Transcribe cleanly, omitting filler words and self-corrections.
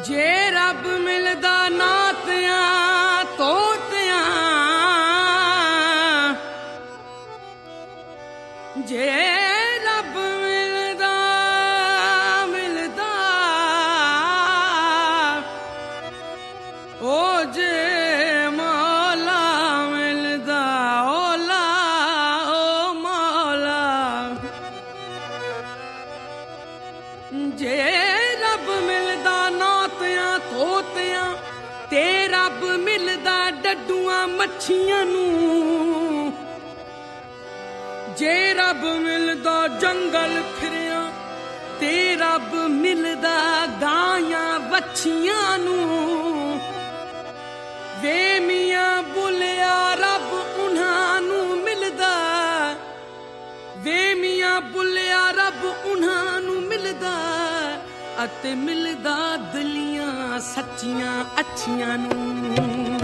जे रब मिलदा नातियां तोतियां, जे रब मिलदा ओ जे मौला मिलदा ओला ओ मौला। जे रब मिलदा नातियां तोतियां ते रब मिलदा डड्डूआं मच्छियां नूं। जे रब मिलदा जंगल फिरियां ते रब मिलदा गायां वच्छियां नूं। वे मियां बुलिया रब उन्हां नूं मिलदा, वे मियां बुलिया रब उन्हां नूं मिलदा अते मिलदा दिलियां सच्चियां अच्छियां नूं।